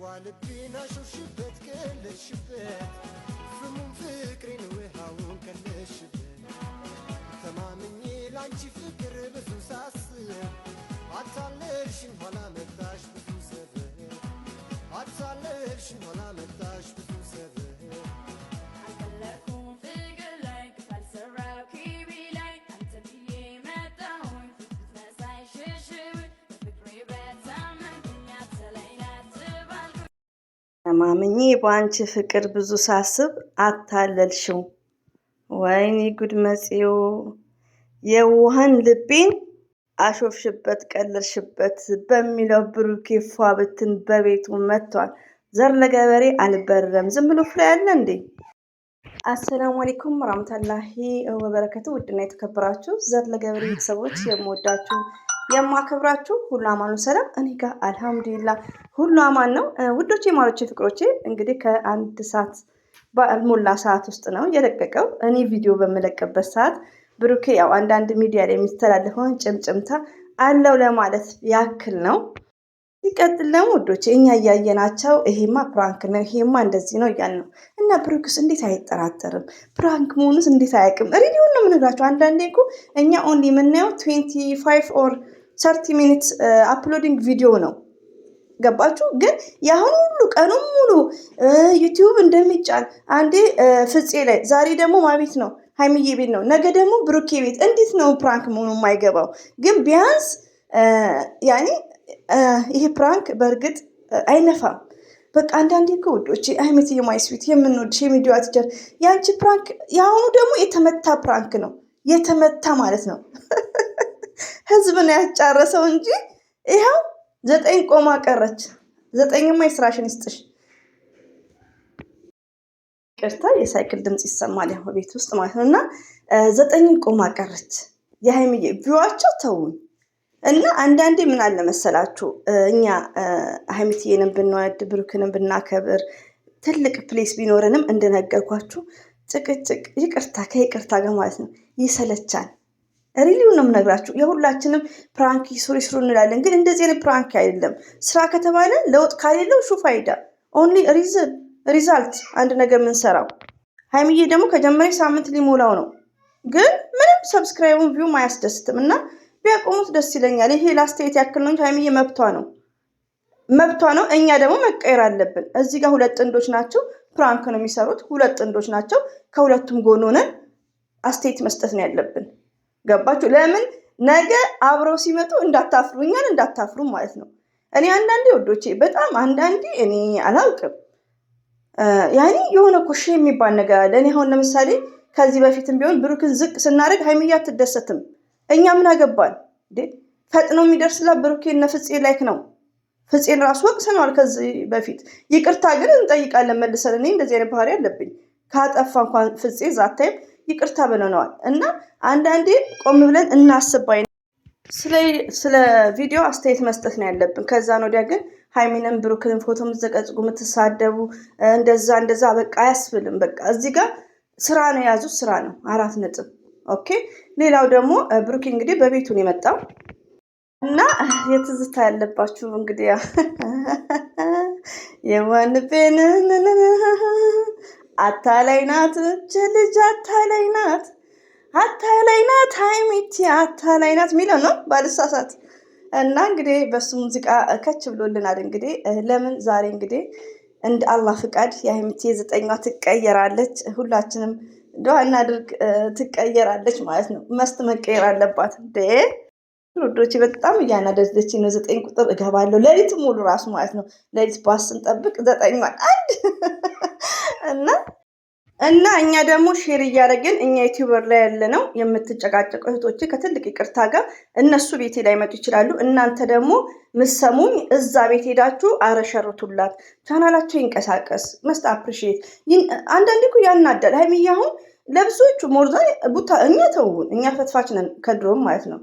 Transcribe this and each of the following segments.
ልቤና ሾሽበት ቀለሽበት ፍሙን ፍቅሬን ውሃውን ቀለሽበት ተማምኜ ላንቺ ፍቅር ብዙ ሳስብ አታለልሽኝ ኋላ መጣሽ ብዙ ሰበብ አታለልሽኝ ኋላ መጣሽ ብዙ ሰበብ ተማምኜ በአንቺ ፍቅር ብዙ ሳስብ አታለልሽው ወይኔ ጉድ መጽዮ የውሃን ልቤን አሾፍሽበት ቀለልሽበት በሚለው ብሩኬ ፏ ብትን በቤቱ መጥቷል። ዘር ለገበሬ አልበረም ዝም ብሎ ፍሬ ያለ እንዴ? አሰላሙ አለይኩም ወራህመቱላሂ ወበረከቱ። ውድና የተከበራችሁ ዘር ለገበሬ ቤተሰቦች የምወዳችሁ የማከብራችሁ ሁሉ አማኑ ሰላም፣ እኔ ጋር አልሐምዱሊላህ ሁሉ አማን ነው። ውዶቼ ማሮቼ ፍቅሮቼ እንግዲህ ከአንድ ሰዓት ባልሞላ ሰዓት ውስጥ ነው የለቀቀው። እኔ ቪዲዮ በመለቀበት ሰዓት ብሩኬ ያው አንዳንድ ሚዲያ ላይ የሚተላለፈውን ጭምጭምታ አለው ለማለት ያክል ነው። ሲቀጥል ደግሞ ውዶቼ እኛ እያየናቸው ይሄማ ፕራንክ ነው ይሄማ እንደዚህ ነው እያልን ነው እና ብሩክስ እንዴት አይጠራጠርም? ፕራንክ መሆኑስ እንዴት አያውቅም? ሪዲዮን ነው የምነግራቸው። አንዳንዴ እኮ እኛ ኦንሊ የምናየው 25 ኦር 30 ሚኒትስ አፕሎዲንግ ቪዲዮ ነው። ገባችሁ? ግን የአሁኑ ሁሉ ቀኑን ሙሉ ዩቲዩብ እንደሚጫን አንዴ ፍፄ ላይ፣ ዛሬ ደግሞ ማቤት ነው ሀይሚዬ ቤት ነው፣ ነገ ደግሞ ብሩኬ ቤት። እንዴት ነው ፕራንክ መሆኑ የማይገባው? ግን ቢያንስ ያኔ ይሄ ፕራንክ በእርግጥ አይነፋም። በቃ አንዳንዴ እኮ ውዶች አይመት የማይስዊት የምንወድሽ የሚዲዋ ቲቸር ያንቺ ፕራንክ፣ የአሁኑ ደግሞ የተመታ ፕራንክ ነው። የተመታ ማለት ነው ህዝብን ያጫረሰው እንጂ ይኸው 9 ቆማ ቀረች። 9ማ የስራሽን ይስጥሽ። ቅርታ የሳይክል ድምፅ ይሰማል ያው ቤት ውስጥ ማለት ነው። እና 9 ቆማ ቀረች። የሀይሚዬ ቪዋቸው ተውን እና አንዳንዴ ምን አለ መሰላችሁ እኛ ሀይሚትዬንም ብንወድ ብሩክንም ብናከብር ትልቅ ፕሌስ ቢኖረንም እንደነገርኳችሁ ጭቅጭቅ ይቅርታ ከይቅርታ ጋር ማለት ነው ይሰለቻል። ሪሊው ነው የምነግራችሁ። የሁላችንም ፕራንክ ስሩ እንላለን፣ ግን እንደዚህ አይነት ፕራንክ አይደለም። ስራ ከተባለ ለውጥ ካሌለው ሹ ፋይዳ ኦንሊ ሪዛልት አንድ ነገር የምንሰራው። ሀይሚዬ ደግሞ ከጀመረ ሳምንት ሊሞላው ነው፣ ግን ምንም ሰብስክራይቡን ቪውም አያስደስትም እና ቢያቆሙት ደስ ይለኛል። ይሄ ላስተያየት ያክል ነው እንጂ ሀይሚዬ መብቷ ነው። እኛ ደግሞ መቀየር አለብን። እዚህ ጋር 2 ጥንዶች ናቸው፣ ፕራንክ ነው የሚሰሩት። 2 ጥንዶች ናቸው። ከሁለቱም ጎን ሆነን አስተያየት መስጠት ነው ያለብን። ገባችሁ? ለምን ነገ አብረው ሲመጡ እንዳታፍሩ፣ እኛን እንዳታፍሩ ማለት ነው። እኔ አንዳንዴ ወዶቼ በጣም አንዳንዴ እኔ አላውቅም ያኔ የሆነ ኮሽ የሚባል ነገር አለ። እኔ አሁን ለምሳሌ ከዚህ በፊትም ቢሆን ብሩክን ዝቅ ስናደርግ ሀይሚዬ አትደሰትም። እኛ ምን አገባን? ፈጥነው የሚደርስላት ብሩኬ እነ ፍፄ ላይክ ነው። ፍፄን ራሱ ወቅሰነዋል ከዚህ በፊት። ይቅርታ ግን እንጠይቃለን መልሰን። እኔ እንደዚህ አይነት ባህሪ አለብኝ። ካጠፋ እንኳን ፍፄ ዛታይም ይቅርታ ብለነዋል። እና አንዳንዴ ቆም ብለን እናስባይ ስለ ቪዲዮ አስተያየት መስጠት ነው ያለብን። ከዛ ነው ወዲያ ግን ሀይሚንም ብሩክንም ፎቶ የምትዘቀዝቁ የምትሳደቡ እንደዛ በቃ አያስብልም። በቃ እዚህ ጋር ስራ ነው የያዙት፣ ስራ ነው 4 ነጥብ። ኦኬ። ሌላው ደግሞ ብሩክ እንግዲህ በቤቱን የመጣው እና የትዝታ ያለባችሁ እንግዲህ የዋንቤን አታላይ ናት ልጅ አታላይ ናት ሀይሚቲ አታላይ ናት የሚለው ነው ባልሳሳት። እና እንግዲህ በሱ ሙዚቃ ከች ብሎልናል። እንግዲህ ለምን ዛሬ እንግዲህ እንደ አላህ ፍቃድ የሀይሚቲ 9ኛ ትቀየራለች። ሁላችንም ዱዓ እናድርግ፣ ትቀየራለች ማለት ነው። መስት መቀየር አለባት። ሮዶቼ በጣም እያናደደች ነው። 9 ቁጥር እገባለሁ ሌሊት ሙሉ ራሱ ማለት ነው። ሌሊት ባስ ስንጠብቅ 9ኛን አንድ እና እኛ ደግሞ ሼር እያደረግን እኛ ዩቲዩበር ላይ ያለ ነው የምትጨቃጨቁ እህቶቼ ከትልቅ ይቅርታ ጋር እነሱ ቤቴ ላይ መጡ ይችላሉ። እናንተ ደግሞ ምሰሙኝ እዛ ቤት ሄዳችሁ አረሸርቱላት፣ ቻናላቸው ይንቀሳቀስ። መስት አፕሪሺየት አንዳንዴ እኮ ያናዳል። ሀይሚዬ አሁን ለብዙዎቹ ሞርዛ ቡታ እኛ ተውን፣ እኛ ፈትፋች ነን ከድሮም ማለት ነው።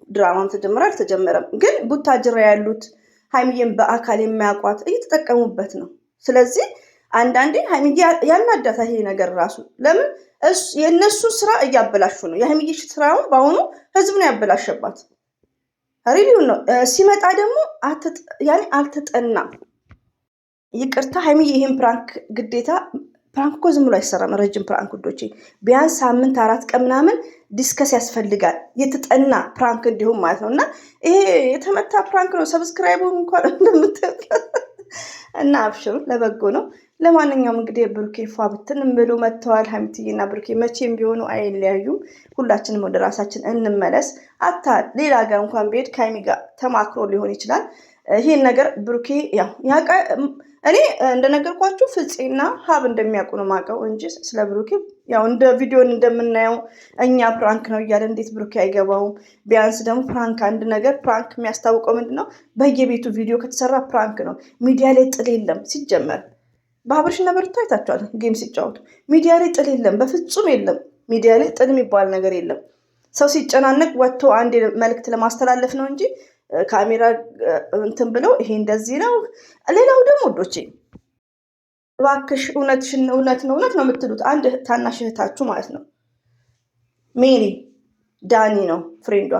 ድራማም ተጀመረ አልተጀመረም፣ ግን ቡታጅራ ያሉት ሀይሚዬን በአካል የሚያውቋት እየተጠቀሙበት ነው። ስለዚህ አንዳንዴ ሀይሚዬ ያናዳታ ይሄ ነገር ራሱ። ለምን የእነሱ ስራ እያበላሹ ነው። የሀይሚዬ ስራውን በአሁኑ ህዝብ ነው ያበላሸባት። ሪሊውን ነው ሲመጣ ደግሞ አልተጠናም። ይቅርታ ሀይሚዬ፣ ይሄን ፕራንክ ግዴታ ፕራንክ እኮ ዝም ብሎ አይሰራም። ረጅም ፕራንክ ውዶቼ፣ ቢያንስ ሳምንት 4 ቀን ምናምን ዲስከስ ያስፈልጋል፣ የተጠና ፕራንክ እንዲሁም ማለት ነው። እና ይሄ የተመታ ፕራንክ ነው። ሰብስክራይቡ እንኳን እንደምትል እና አብሽሩ፣ ለበጎ ነው። ለማንኛውም እንግዲህ ብሩኬ ፏ ብትን ብሎ መጥተዋል። ሀይሚትዬና ብሩኬ መቼም ቢሆኑ አይለያዩም። ሁላችንም ወደ ራሳችን እንመለስ። አታ ሌላ ሀገር እንኳን ቢሄድ ከሀይሚ ጋር ተማክሮ ሊሆን ይችላል። ይሄን ነገር ብሩኬ ያው እኔ እንደነገርኳችሁ ፍፄና ሀብ እንደሚያውቁ ነው የማውቀው እንጂ ስለ ብሩኬ ያው እንደ ቪዲዮን እንደምናየው እኛ ፕራንክ ነው እያለ እንዴት ብሩኬ አይገባውም? ቢያንስ ደግሞ ፕራንክ አንድ ነገር ፕራንክ የሚያስታውቀው ምንድን ነው? በየቤቱ ቪዲዮ ከተሰራ ፕራንክ ነው። ሚዲያ ላይ ጥል የለም። ሲጀመር በአብርሽና በሩታ አይታችኋል፣ ጌም ሲጫወቱ ሚዲያ ላይ ጥል የለም፣ በፍጹም የለም። ሚዲያ ላይ ጥል የሚባል ነገር የለም። ሰው ሲጨናነቅ ወጥቶ አንድ መልዕክት ለማስተላለፍ ነው እንጂ ካሜራ እንትን ብለው ይሄ እንደዚህ ነው። ሌላው ደግሞ ወዶቼ እባክሽ እውነት ነው የምትሉት አንድ ታናሽ እህታችሁ ማለት ነው ሜሪ ዳኒ ነው ፍሬንዷ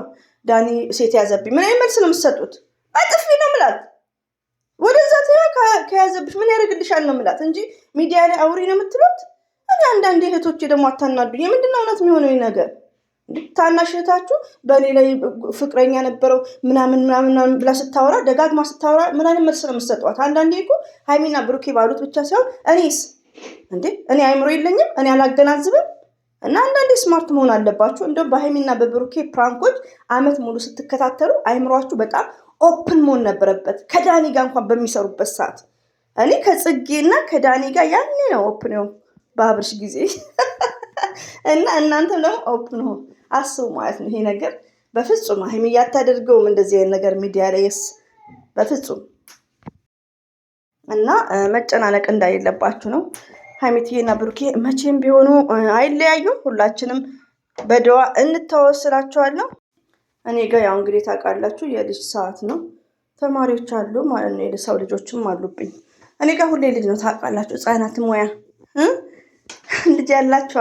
ዳኒ ሴት ያዘብኝ ምን አይነት መልስ ነው የምትሰጡት? አጥፊ ነው ምላት ወደዛ ከያዘብሽ ምን ያደርግልሻል ነው ምላት እንጂ ሚዲያ ላይ አውሪ ነው የምትሉት። እኔ አንዳንድ እህቶቼ ደግሞ አታናዱኝ። የምንድነው እውነት የሚሆነው ነገር? ታናሽ እህታችሁ በእኔ ላይ ፍቅረኛ ነበረው ምናምን ብላ ስታወራ ደጋግማ ስታወራ ምን አይነት መልስ ነው የምትሰጧት? አንዳንዴ እኮ ሀይሚና ብሩኬ ባሉት ብቻ ሳይሆን እኔስ እኔ አይምሮ የለኝም? እኔ አላገናዝብም? እና አንዳንዴ ስማርት መሆን አለባችሁ። እንደውም በሀይሚና በብሩኬ ፕራንኮች አመት ሙሉ ስትከታተሉ አይምሯችሁ በጣም ኦፕን መሆን ነበረበት። ከዳኒ ጋር እንኳን በሚሰሩበት ሰዓት እኔ ከጽጌና ከዳኒ ጋር ያኔ ነው ኦፕን ሆን በአብርሽ ጊዜ እና እናንተም ደግሞ ኦፕን ሆን አስቡ ማለት ነው። ይሄ ነገር በፍጹም ሀይሚ እያታደርገውም እንደዚህ አይነት ነገር ሚዲያ ላይ በፍጹም እና መጨናነቅ እንዳይለባችሁ ነው። ሀይሚትዬና ብሩኬ መቼም ቢሆኑ አይለያዩም። ሁላችንም በደዋ እንተዋወስላቸዋለሁ። እኔ ጋር ያው እንግዲህ ታውቃላችሁ የልጅ ሰዓት ነው። ተማሪዎች አሉ ማለት ነው። የሰው ልጆችም አሉብኝ። እኔ ጋር ሁሌ ልጅ ነው ታውቃላችሁ። ህጻናት ሙያ ልጅ ያላችሁ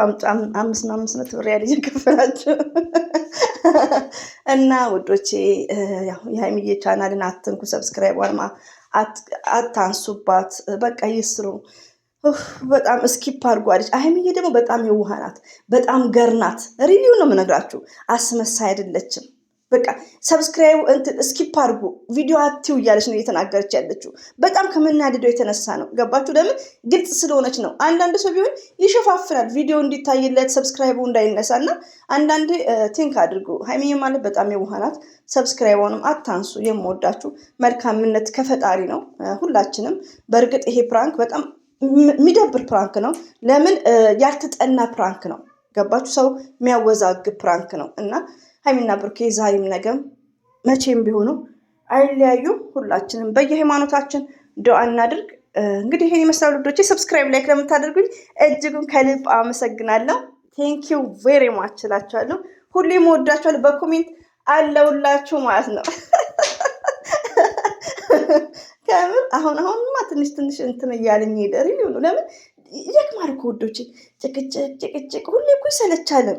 500 ብር ልጅ ከፈላችሁ እና ውዶቼ የሀይሚዬ ቻናልን አትንኩ፣ ሰብስክራይብ አታንሱባት። በቃ ይስሩ። በጣም እስኪፕ አድርጓለች። ሀይሚዬ ደግሞ በጣም የዋህ ናት፣ በጣም ገርናት። ሪቪው ነው የምነግራችሁ፣ አስመሳይ አይደለችም። በቃ ሰብስክራይብ እስኪፕ አድርጉ ቪዲዮ አትዩ እያለች ነው እየተናገረች ያለችው። በጣም ከምናደደው የተነሳ ነው። ገባችሁ? ለምን? ግልጽ ስለሆነች ነው። አንዳንድ ሰው ቢሆን ይሸፋፍናል ቪዲዮ እንዲታይለት ሰብስክራይቡ እንዳይነሳ እና አንዳንድ ቲንክ አድርጉ። ሀይሚዬ ማለት በጣም የዋህ ናት። ሰብስክራይቧንም አታንሱ። የምወዳችሁ መልካምነት ከፈጣሪ ነው። ሁላችንም በእርግጥ ይሄ ፕራንክ በጣም የሚደብር ፕራንክ ነው። ለምን? ያልተጠና ፕራንክ ነው። ገባችሁ? ሰው የሚያወዛግብ ፕራንክ ነው እና ሀይሚና ብሩኬ ዛሬም ነገም መቼም ቢሆኑ አይለያዩም። ሁላችንም በየሃይማኖታችን ዱዓ እናድርግ። እንግዲህ ይሄን ይመስላል ልጆቼ። ሰብስክራይብ ላይክ ለምታደርጉኝ እጅጉን ከልብ አመሰግናለሁ። ቴንኪው ቬሪ ማች እላችኋለሁ። ሁሌም እወዳችኋለሁ። በኮሜንት አለውላችሁ ማለት ነው። ከምር አሁንማ ትንሽ እንትን እያለኝ ሄደ። ሪሊው ነው። ለምን ይደክማል እኮ ውዶቼ። ጭቅጭቅ ሁሌ እኮ ይሰለቻለን።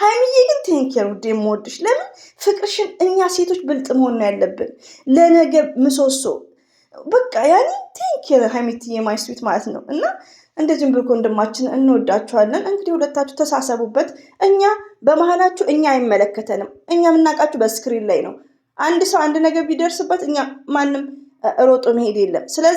ሀይሚዬ ግን ቴንኪር ውዴ የምወድሽ። ለምን? ፍቅርሽን እኛ ሴቶች ብልጥ መሆን ነው ያለብን፣ ለነገ ምሰሶ። በቃ ያኔ ቴንኪር ሀይሚትዬ ማይስዊት ማለት ነው። እና እንደዚህም ብርኮ ወንድማችን እንወዳችኋለን። እንግዲህ ሁለታችሁ ተሳሰቡበት። እኛ በመሀላችሁ እኛ አይመለከተንም። እኛ የምናውቃችሁ በስክሪን ላይ ነው። አንድ ሰው አንድ ነገር ቢደርስበት እኛ ማንም ሮጦ መሄድ የለም። ስለዚህ